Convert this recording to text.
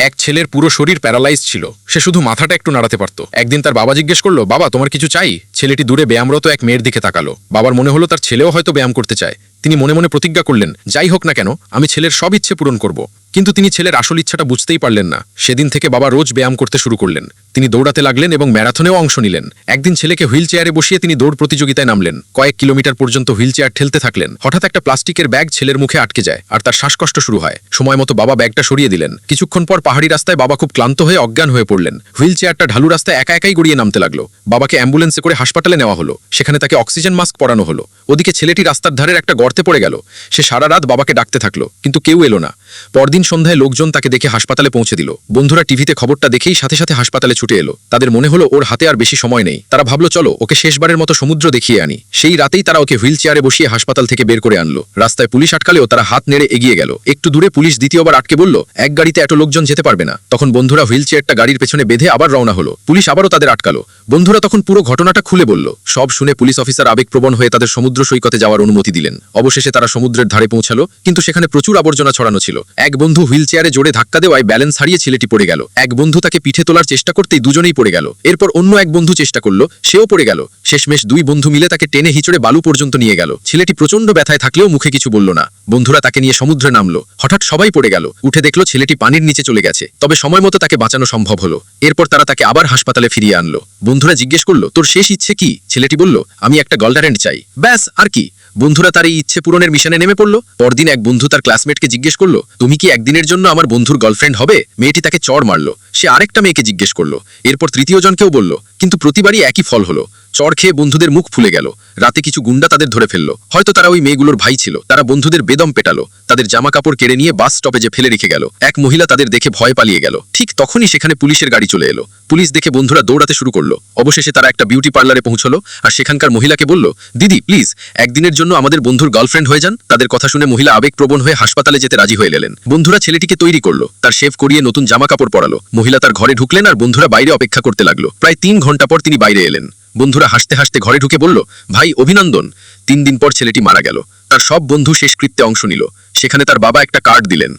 এক ছেলের পুরো শরীর প্যারালাইজ ছিল, সে শুধু মাথাটা একটু নাড়াতে পারত। একদিন তার বাবা জিজ্ঞেস করলো, বাবা তোমার কিছু চাই? ছেলেটি দূরে ব্যায়ামরত এক মেয়ের দিকে তাকালো। বাবার মনে হলো তার ছেলেও হয়তো ব্যায়াম করতে চায়। তিনি মনে মনে প্রতিজ্ঞা করলেন, যাই হোক না কেন আমি ছেলের সব ইচ্ছে পূরণ করব। কিন্তু তিনি ছেলের আসল ইচ্ছাটা বুঝতেই পারলেন না। সেদিন থেকে বাবা রোজ ব্যায়াম করতে শুরু করলেন। তিনি দৌড়াতে লাগলেন এবং ম্যারাথনেও অংশ নিলেন। একদিন ছেলেকে হুইল চেয়ারে বসিয়ে তিনি দৌড় প্রতিযোগিতায় নামলেন। কয়েক কিলোমিটার পর্যন্ত হুইল চেয়ার ঠেলতে থাকলেন। হঠাৎ একটা প্লাস্টিকের ব্যাগ ছেলের মুখে আটকে যায় আর তার শ্বাসকষ্ট শুরু হয়। সময় মতো বাবা ব্যাগটা সরিয়ে দিলেন। কিছুক্ষণ পর পাহাড়ি রাস্তায় বাবা খুব ক্লান্ত হয়ে অজ্ঞান হয়ে পড়লেন। হুইল চেয়ারটা ঢালু রাস্তায় একা একাই গড়িয়ে নামতে লাগলো। বাবাকে অ্যাম্বুলেন্সে করে হাসপাতালে নেওয়া হলো। সেখানে তাকে অক্সিজেন মাস্ক পরানো হলো। ওদিকে ছেলেটি রাস্তার ধারের একটা গর্তে পড়ে গেল। সে সারা রাত বাবাকে ডাকতে থাকলো, কিন্তু কেউ এলো না। পরদিন সন্ধ্যায় লোকজন তাকে দেখে হাসপাতালে পৌঁছে দিল। বন্ধুরা টিভিতে খবরটা দেখেই সাথে সাথে হাসপাতালে ছুটে এলো। তাদের মনে হলো ওর হাতে আর বেশি সময় নেই। তারা ভাবলো চলো ওকে শেষবারের মতো সমুদ্র দেখিয়ে আনি। সেই রাতেই তারা ওকে হুইল চেয়ারে বসিয়ে হাসপাতাল থেকে বের করে আনলো। রাস্তায় পুলিশ আটকালেও তারা হাত নেড়ে এগিয়ে গেল। একটু দূরে পুলিশ দ্বিতীয়বার আটকে বলল, এক গাড়িতে এত লোকজন যেতে পারবে না। তখন বন্ধুরা হুইল চেয়ারটা গাড়ির পেছনে বেঁধে আবার রওনা হলো। পুলিশ আবারও তাদের আটকালো। বন্ধুরা তখন পুরো ঘটনাটা খুলে বলল। সব শুনে পুলিশ অফিসার আবেগপ্রবণ হয়ে তাদের সমুদ্র সৈকতে যাওয়ার অনুমতি দিলেন। অবশেষে তারা সমুদ্রের ধারে পৌঁছালো, কিন্তু সেখানে প্রচুর আবর্জনা ছড়ানো ছিল। এক বন্ধু হুইল চেয়ারে জোরে ধাক্কা দেওয়ায় ব্যালেন্স হারিয়ে ছেলেটি পড়ে গেল। এক বন্ধু তাকে পিঠে তোলার চেষ্টা করতেই দুজনেই পড়ে গেল। এরপর অন্য এক বন্ধু চেষ্টা করলো, সেও পড়ে গেল। শেষমেশ দুই বন্ধু মিলে তাকে টেনে হিচড়ে বালু পর্যন্ত নিয়ে গেল। ছেলেটি প্রচন্ড ব্যথায় থাকলেও মুখে কিছু বলল না। বন্ধুরা তাকে নিয়ে সমুদ্রে নামলো। হঠাৎ সবাই পড়ে গেল। উঠে দেখলো ছেলেটি পানির নিচে চলে গেছে। তবে সময় মতো তাকে বাঁচানো সম্ভব হলো। এরপর তারা তাকে আবার হাসপাতালে ফিরিয়ে আনলো। বন্ধুরা জিজ্ঞেস করলো, তোর শেষ ইচ্ছে কি? ছেলেটি বলল, আমি একটা গলটারেন্ট চাই, ব্যাস আর কি। বন্ধুরা তার এই ইচ্ছে পূরণের মিশনে নেমে পড়লো। পরদিন এক বন্ধু তার ক্লাসমেটকে জিজ্ঞেস করলো, তুমি কি একদিনের জন্য আমার বন্ধুর গার্লফ্রেন্ড হবে? মেয়েটি তাকে চড় মারলো। সে আরেকটা মেয়েকে জিজ্ঞেস করলো। এরপর তৃতীয় জনকেও বলল, কিন্তু প্রতিবারই একই ফল হলো। চড় খেয়ে বন্ধুদের মুখ ফুলে গেল। রাতে কিছু গুন্ডা তাদের ধরে ফেললো। হয়তো তারা ওই মেয়েগুলোর ভাই ছিল। তারা বন্ধুদের বেদম পেটালো। তাদের জামা কাপড় কেড়ে নিয়ে বাস স্টপেজে ফেলে রেখে গেল। এক মহিলা তাদের দেখে ভয় পালিয়ে গেল। ঠিক তখনই সেখানে পুলিশের গাড়ি চলে এলো। পুলিশ দেখে বন্ধুরা দৌড়াতে শুরু করলো। অবশেষে তারা একটা বিউটি পার্লারে পৌঁছলো আর সেখানকার মহিলাকে বলল, দিদি প্লিজ একদিনের জন্য আমাদের বন্ধুর গার্লফ্রেন্ড হয়ে যান। তাদের কথা শুনে মহিলা আবেগপ্রবণ হয়ে হাসপাতালে যেতে রাজি হয়ে গেলেন। বন্ধুরা ছেলেটিকে তৈরি করলো, তার শেভ করিয়ে নতুন জামা কাপড় পরালো। মহিলা তার ঘরে ঢুকলেন আর বন্ধুরা বাইরে অপেক্ষা করতে লাগলো। প্রায় 3 ঘন্টা পর তিনি বাইরে এলেন। বন্ধুরা হাসতে হাসতে ঘরে ঢুকে বলল, ভাই অভিনন্দন। 3 দিন পর ছেলেটি মারা গেল। তার সব বন্ধু শেষকৃত্যে অংশ নিল। সেখানে তার বাবা একটা কার্ড দিলেন।